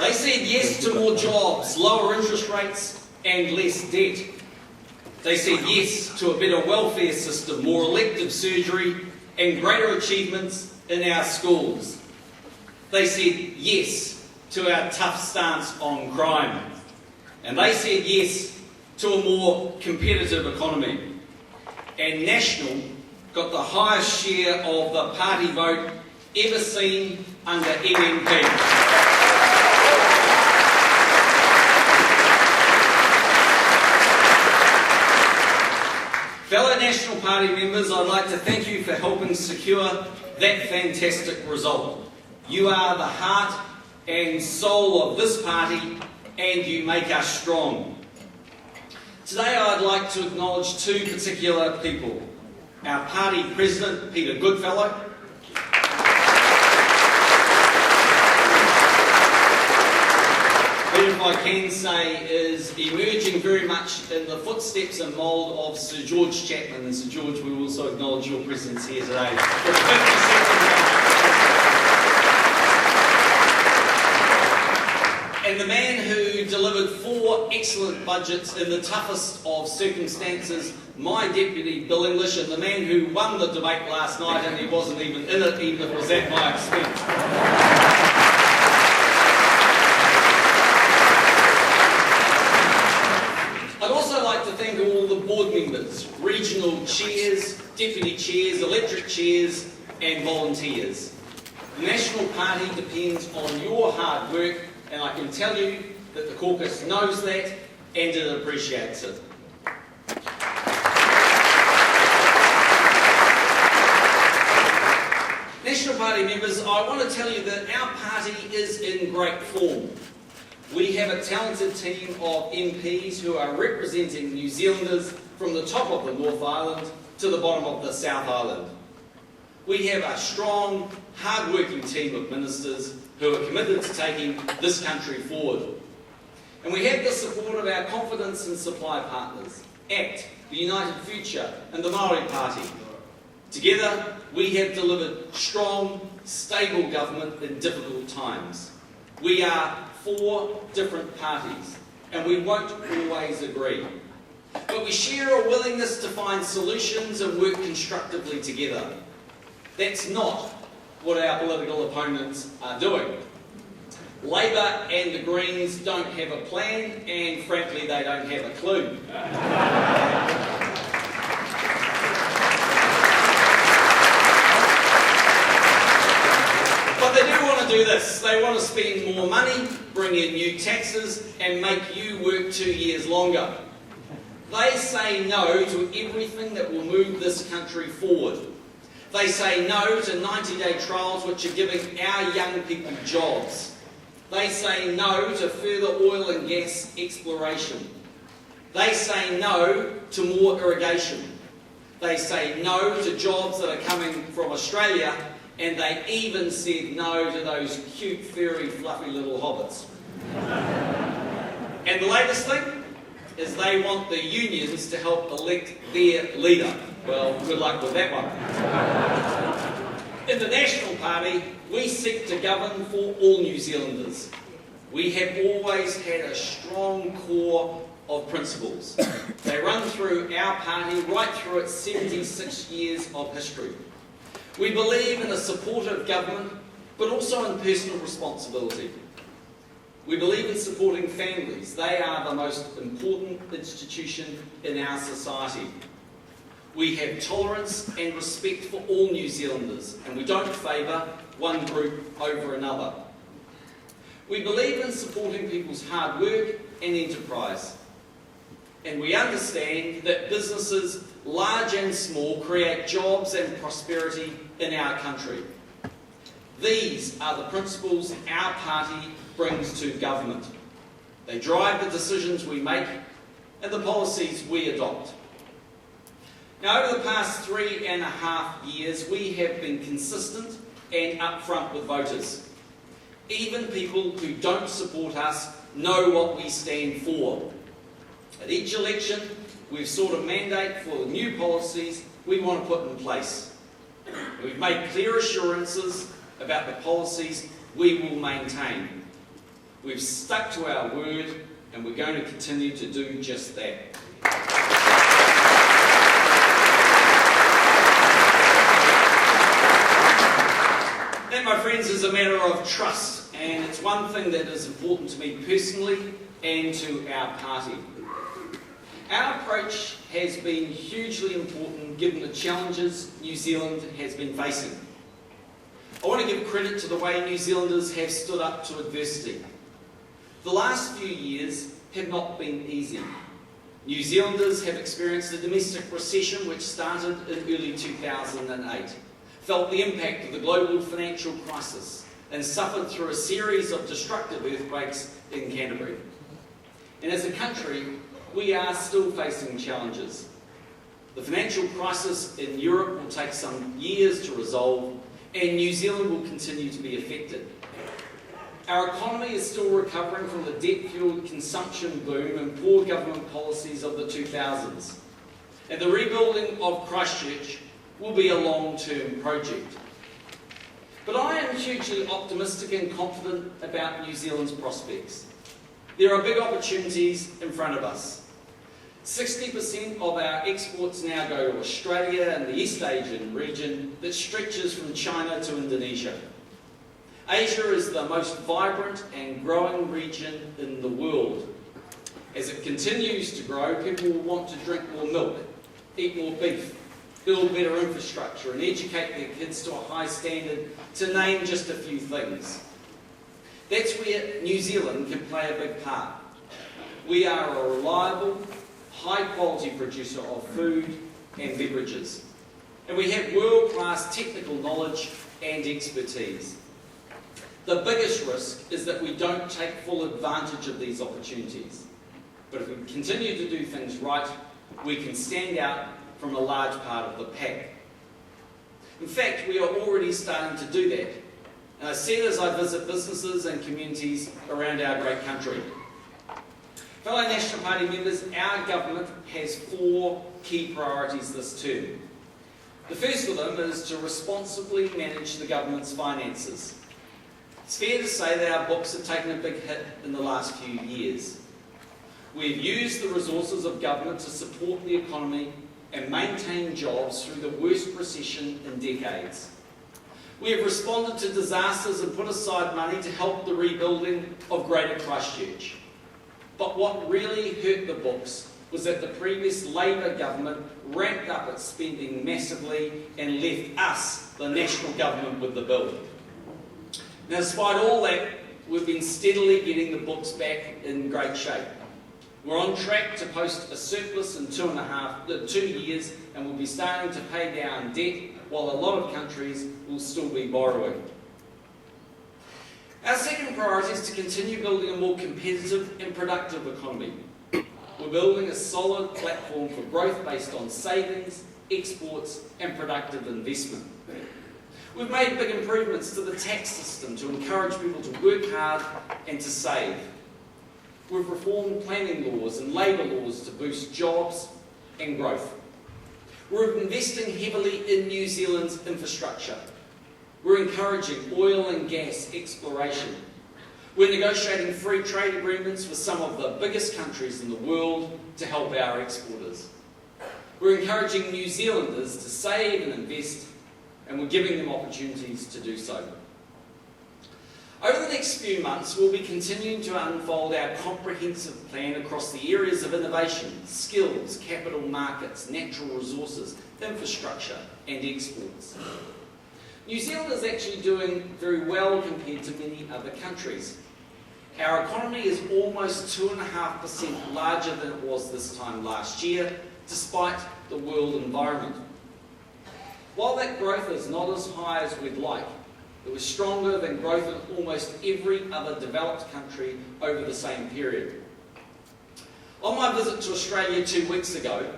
They said yes to more jobs, lower interest rates and less debt. They said yes to a better welfare system, more elective surgery and greater achievements in our schools. They said yes to our tough stance on crime. And they said yes to a more competitive economy. And National got the highest share of the party vote ever seen under MMP. Fellow National Party members, I'd like to thank you for helping secure that fantastic result. You are the heart and soul of this party, and you make us strong. Today I'd like to acknowledge two particular people. Our party president, Peter Goodfellow, who, if I can say, is emerging very much in the footsteps and mould of Sir George Chapman. And Sir George, we will also acknowledge your presence here today. And the man who delivered 4 excellent budgets in the toughest of circumstances, my deputy, Bill English, and the man who won the debate last night, and he wasn't even in it, even if it was at my expense. I'd also like to thank all the board members, regional chairs, deputy chairs, electorate chairs, and volunteers. The National Party depends on your hard work, and I can tell you that the caucus knows that and it appreciates it. National Party members, I want to tell you that our party is in great form. We have a talented team of MPs who are representing New Zealanders from the top of the North Island to the bottom of the South Island. We have a strong, hard-working team of ministers who are committed to taking this country forward. And we have the support of our confidence and supply partners, ACT, the United Future and the Māori Party. Together, we have delivered strong, stable government in difficult times. We are 4 different parties, and we won't always agree. But we share a willingness to find solutions and work constructively together. That's not what our political opponents are doing. Labour and the Greens don't have a plan, and frankly, they don't have a clue. But they do want to do this. They want to spend more money, bring in new taxes, and make you work 2 years longer. They say no to everything that will move this country forward. They say no to 90-day trials which are giving our young people jobs. They say no to further oil and gas exploration. They say no to more irrigation. They say no to jobs that are coming from Australia, and they even said no to those cute, furry, fluffy little hobbits. And the latest thing is they want the unions to help elect their leader. Well, good luck with that one. In the National Party, we seek to govern for all New Zealanders. We have always had a strong core of principles. They run through our party right through its 76 years of history. We believe in a supportive government, but also in personal responsibility. We believe in supporting families. They are the most important institution in our society. We have tolerance and respect for all New Zealanders, and we don't favour one group over another. We believe in supporting people's hard work and enterprise. And we understand that businesses, large and small, create jobs and prosperity in our country. These are the principles our party brings to government. They drive the decisions we make and the policies we adopt. Now, over the past 3.5 years, we have been consistent and upfront with voters. Even people who don't support us know what we stand for. At each election, we've sought a mandate for the new policies we want to put in place. We've made clear assurances about the policies we will maintain. We've stuck to our word, and we're going to continue to do just that. That, my friends, is a matter of trust, and it's one thing that is important to me personally and to our party. Our approach has been hugely important given the challenges New Zealand has been facing. I want to give credit to the way New Zealanders have stood up to adversity. The last few years have not been easy. New Zealanders have experienced a domestic recession which started in early 2008, felt the impact of the global financial crisis, and suffered through a series of destructive earthquakes in Canterbury. And as a country, we are still facing challenges. The financial crisis in Europe will take some years to resolve, and New Zealand will continue to be affected. Our economy is still recovering from the debt-fueled consumption boom and poor government policies of the 2000s. And the rebuilding of Christchurch will be a long-term project. But I am hugely optimistic and confident about New Zealand's prospects. There are big opportunities in front of us. 60% of our exports now go to Australia and the East Asian region that stretches from China to Indonesia. Asia is the most vibrant and growing region in the world. As it continues to grow, people will want to drink more milk, eat more beef, build better infrastructure and educate their kids to a high standard, to name just a few things. That's where New Zealand can play a big part. We are a reliable, high-quality producer of food and beverages. And we have world-class technical knowledge and expertise. The biggest risk is that we don't take full advantage of these opportunities. But if we continue to do things right, we can stand out from a large part of the pack. In fact, we are already starting to do that. And I see it as I visit businesses and communities around our great country. Fellow National Party members, our government has 4 key priorities this term. The first of them is to responsibly manage the government's finances. It's fair to say that our books have taken a big hit in the last few years. We've used the resources of government to support the economy and maintain jobs through the worst recession in decades. We have responded to disasters and put aside money to help the rebuilding of Greater Christchurch. But what really hurt the books was that the previous Labour government ramped up its spending massively and left us, the national government, with the bill. Now, despite all that, we've been steadily getting the books back in great shape. We're on track to post a surplus in 2 years, and we'll be starting to pay down debt, while a lot of countries will still be borrowing. Our second priority is to continue building a more competitive and productive economy. We're building a solid platform for growth based on savings, exports and productive investment. We've made big improvements to the tax system to encourage people to work hard and to save. We've reformed planning laws and labour laws to boost jobs and growth. We're investing heavily in New Zealand's infrastructure. We're encouraging oil and gas exploration. We're negotiating free trade agreements with some of the biggest countries in the world to help our exporters. We're encouraging New Zealanders to save and invest, and we're giving them opportunities to do so. Over the next few months, we'll be continuing to unfold our comprehensive plan across the areas of innovation, skills, capital markets, natural resources, infrastructure and exports. New Zealand is actually doing very well compared to many other countries. Our economy is almost 2.5% larger than it was this time last year, despite the world environment. While that growth is not as high as we'd like, it was stronger than growth in almost every other developed country over the same period. On my visit to Australia 2 weeks ago,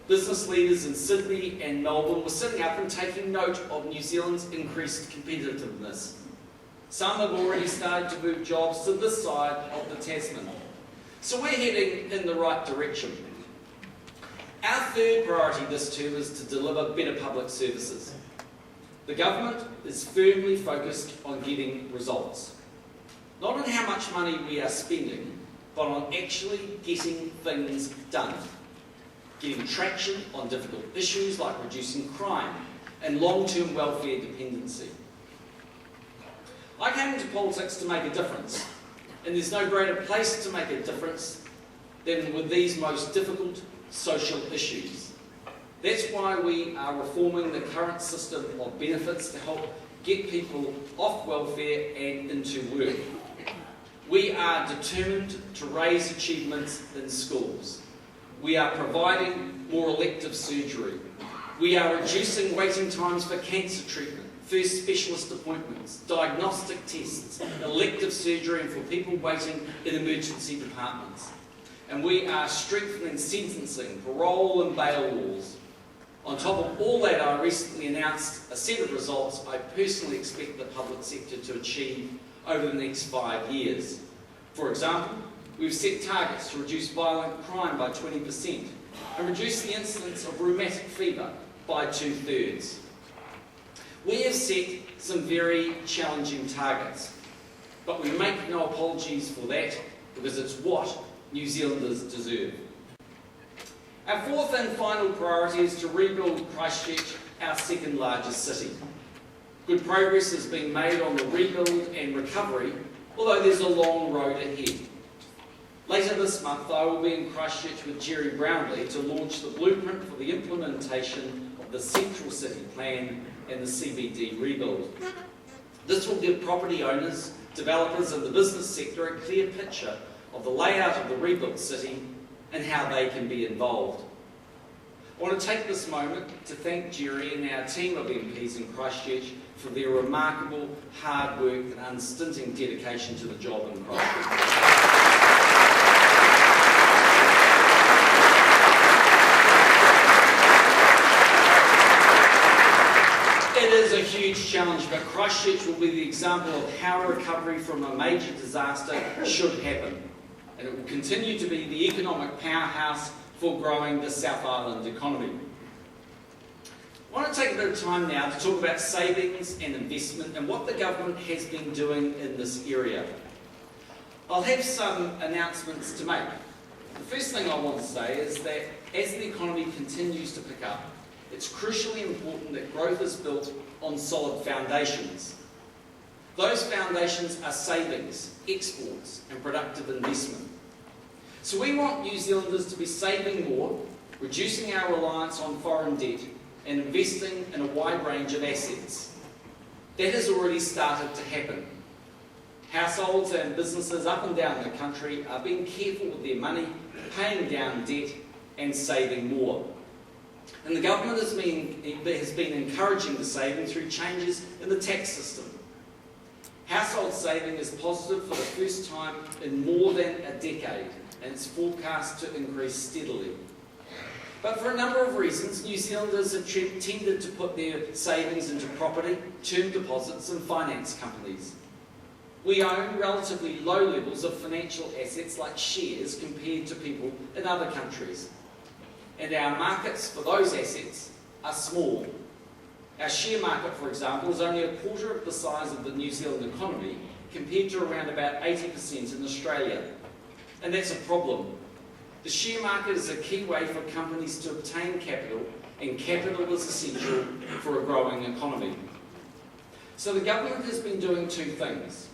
business leaders in Sydney and Melbourne were sitting up and taking note of New Zealand's increased competitiveness. Some have already started to move jobs to this side of the Tasman. So we're heading in the right direction. Our third priority this term is to deliver better public services. The government is firmly focused on getting results. Not on how much money we are spending, but on actually getting things done. Getting traction on difficult issues like reducing crime and long-term welfare dependency. I came into politics to make a difference, and there's no greater place to make a difference than with these most difficult social issues. That's why we are reforming the current system of benefits to help get people off welfare and into work. We are determined to raise achievements in schools. We are providing more elective surgery. We are reducing waiting times for cancer treatment, first specialist appointments, diagnostic tests, elective surgery, and for people waiting in emergency departments. And we are strengthening sentencing, parole and bail laws. On top of all that, I recently announced a set of results I personally expect the public sector to achieve over the next 5 years. For example, we've set targets to reduce violent crime by 20% and reduce the incidence of rheumatic fever by 2/3. We have set some very challenging targets, but we make no apologies for that because it's what New Zealanders deserve. Our fourth and final priority is to rebuild Christchurch, our second largest city. Good progress has been made on the rebuild and recovery, although there's a long road ahead. Later this month, I will be in Christchurch with Jerry Brownlee to launch the blueprint for the implementation of the Central City Plan and the CBD rebuild. This will give property owners, developers and the business sector a clear picture of the layout of the rebuilt city and how they can be involved. I want to take this moment to thank Jerry and our team of MPs in Christchurch for their remarkable hard work and unstinting dedication to the job in Christchurch. It is a huge challenge, but Christchurch will be the example of how a recovery from a major disaster should happen. And it will continue to be the economic powerhouse for growing the South Island economy. I want to take a bit of time now to talk about savings and investment and what the government has been doing in this area. I'll have some announcements to make. The first thing I want to say is that as the economy continues to pick up, it's crucially important that growth is built on solid foundations. Those foundations are savings, exports, and productive investment. So we want New Zealanders to be saving more, reducing our reliance on foreign debt, and investing in a wide range of assets. That has already started to happen. Households and businesses up and down the country are being careful with their money, paying down debt, and saving more. And the government has been encouraging the saving through changes in the tax system. Household saving is positive for the first time in more than a decade, and it's forecast to increase steadily. But for a number of reasons, New Zealanders have tended to put their savings into property, term deposits and finance companies. We own relatively low levels of financial assets like shares compared to people in other countries. And our markets for those assets are small. Our share market, for example, is only a quarter of the size of the New Zealand economy compared to around about 80% in Australia. And that's a problem. The share market is a key way for companies to obtain capital, and capital is essential for a growing economy. So the government has been doing two things.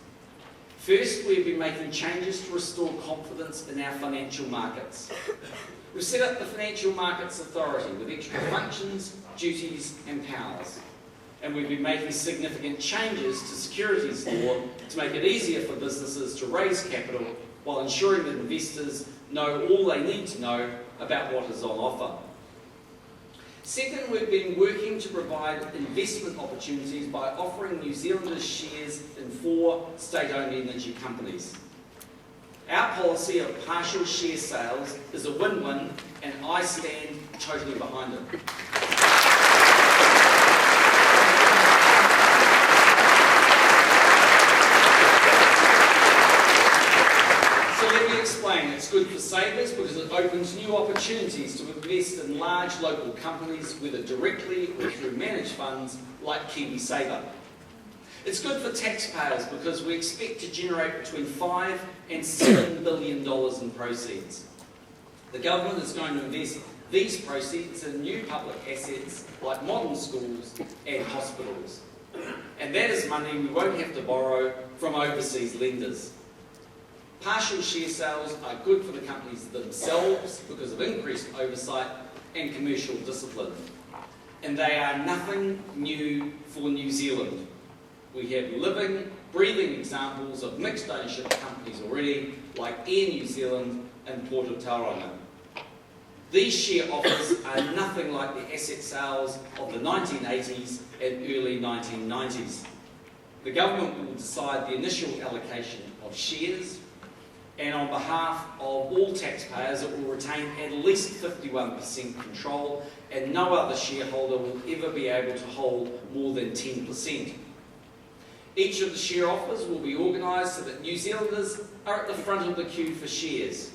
First, we've been making changes to restore confidence in our financial markets. We've set up the Financial Markets Authority with extra functions, duties and powers. And we've been making significant changes to securities law to make it easier for businesses to raise capital while ensuring that investors know all they need to know about what is on offer. Second, we've been working to provide investment opportunities by offering New Zealanders shares in 4 state-owned energy companies. Our policy of partial share sales is a win-win, and I stand totally behind it. So let me explain. It's good for savers because it opens new opportunities to invest in large local companies, whether directly or through managed funds like KiwiSaver. It's good for taxpayers because we expect to generate between $5 and $7 billion in proceeds. The government is going to invest these proceeds in new public assets like modern schools and hospitals. And that is money we won't have to borrow from overseas lenders. Partial share sales are good for the companies themselves because of increased oversight and commercial discipline. And they are nothing new for New Zealand. We have living, breathing examples of mixed ownership companies already, like Air New Zealand and Port of Tauranga. These share offers are nothing like the asset sales of the 1980s and early 1990s. The government will decide the initial allocation of shares, and on behalf of all taxpayers, it will retain at least 51% control, and no other shareholder will ever be able to hold more than 10%. Each of the share offers will be organised so that New Zealanders are at the front of the queue for shares.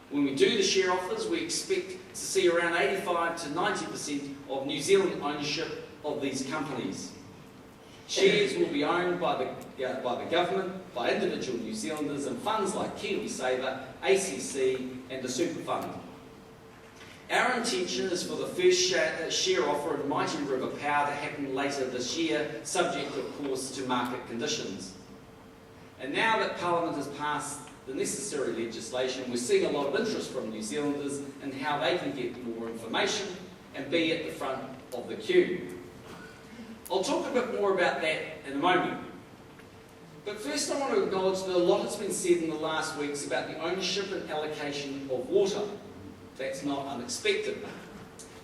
When we do the share offers, we expect to see around 85 to 90% of New Zealand ownership of these companies. Shares will be owned by the government, by individual New Zealanders and funds like KiwiSaver, ACC and the Super Fund. Our intention is for the first share offer of Mighty River Power to happen later this year, subject of course to market conditions. And now that Parliament has passed the necessary legislation, we're seeing a lot of interest from New Zealanders in how they can get more information and be at the front of the queue. I'll talk a bit more about that in a moment. But first I want to acknowledge that a lot has been said in the last weeks about the ownership and allocation of water. That's not unexpected.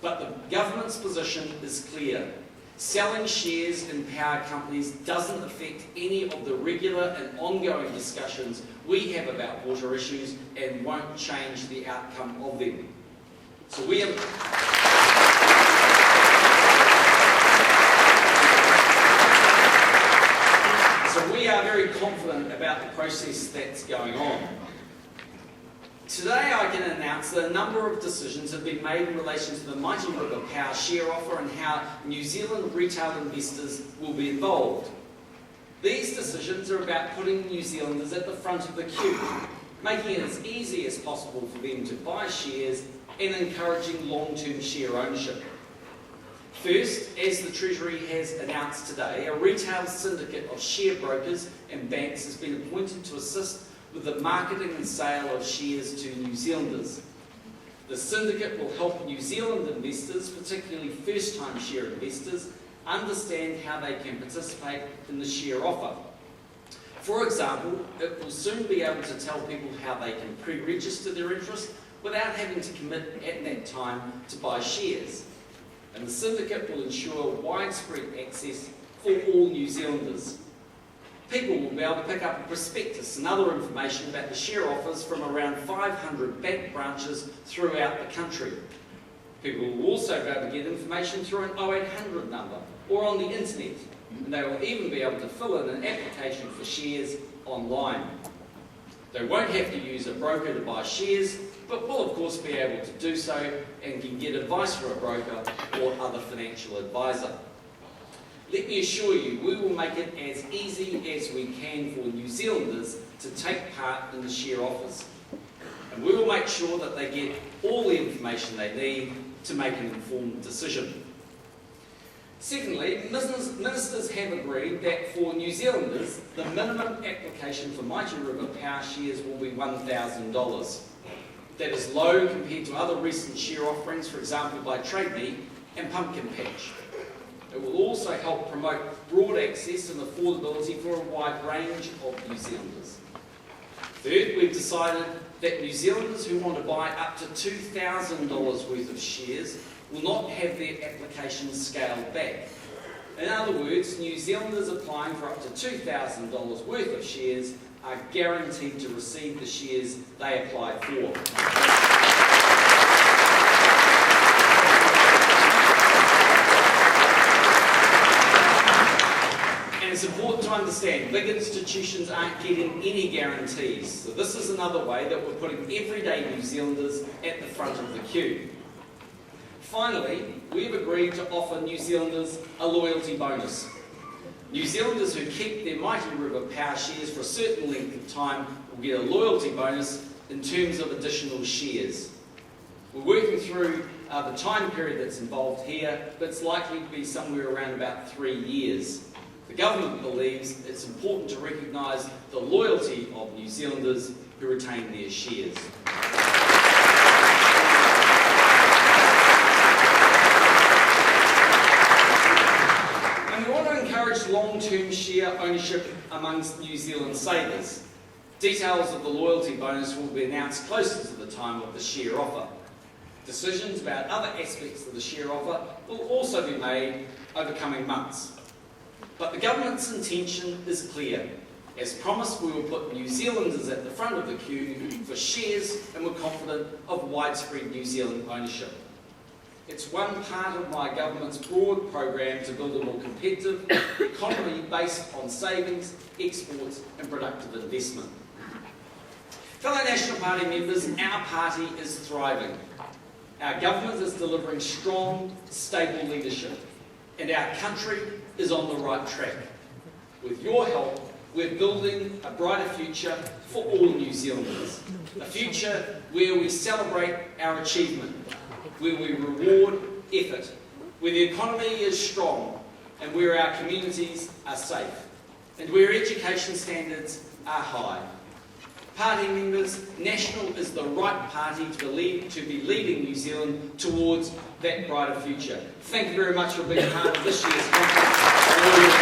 But the government's position is clear. Selling shares in power companies doesn't affect any of the regular and ongoing discussions we have about water issues and won't change the outcome of them. So we are very confident about the process that's going on. Today I can announce that a number of decisions have been made in relation to the Mighty River Power share offer and how New Zealand retail investors will be involved. These decisions are about putting New Zealanders at the front of the queue, making it as easy as possible for them to buy shares and encouraging long-term share ownership. First, as the Treasury has announced today, a retail syndicate of share brokers and banks has been appointed to assist with the marketing and sale of shares to New Zealanders. The syndicate will help New Zealand investors, particularly first-time share investors, understand how they can participate in the share offer. For example, it will soon be able to tell people how they can pre-register their interest without having to commit at that time to buy shares. And the syndicate will ensure widespread access for all New Zealanders. People will be able to pick up a prospectus and other information about the share offers from around 500 bank branches throughout the country. People will also be able to get information through an 0800 number or on the internet, and they will even be able to fill in an application for shares online. They won't have to use a broker to buy shares, but will of course be able to do so and can get advice from a broker or other financial advisor. Let me assure you, we will make it as easy as we can for New Zealanders to take part in the share offers. And we will make sure that they get all the information they need to make an informed decision. Secondly, ministers have agreed that for New Zealanders, the minimum application for Mighty River Power shares will be $1,000. That is low compared to other recent share offerings, for example by Trade Me and Pumpkin Patch. It will also help promote broad access and affordability for a wide range of New Zealanders. Third, we've decided that New Zealanders who want to buy up to $2,000 worth of shares will not have their applications scaled back. In other words, New Zealanders applying for up to $2,000 worth of shares are guaranteed to receive the shares they applied for. And it's important to understand, big institutions aren't getting any guarantees. So this is another way that we're putting everyday New Zealanders at the front of the queue. Finally, we've agreed to offer New Zealanders a loyalty bonus. New Zealanders who keep their Mighty River Power shares for a certain length of time will get a loyalty bonus in terms of additional shares. We're working through the time period that's involved here, but it's likely to be somewhere around about 3 years. The government believes it's important to recognise the loyalty of New Zealanders who retain their shares. And we want to encourage long-term share ownership amongst New Zealand savers. Details of the loyalty bonus will be announced closer to the time of the share offer. Decisions about other aspects of the share offer will also be made over coming months. But the government's intention is clear. As promised, we will put New Zealanders at the front of the queue for shares, and we're confident of widespread New Zealand ownership. It's one part of my government's broad program to build a more competitive economy based on savings, exports and productive investment. Fellow National Party members, our party is thriving. Our government is delivering strong, stable leadership, and our country is on the right track. With your help, we're building a brighter future for all New Zealanders. A future where we celebrate our achievement, where we reward effort, where the economy is strong, and where our communities are safe, and where education standards are high. Party members, National is the right party to be leading New Zealand towards that brighter future. Thank you very much for being part of this year's conference.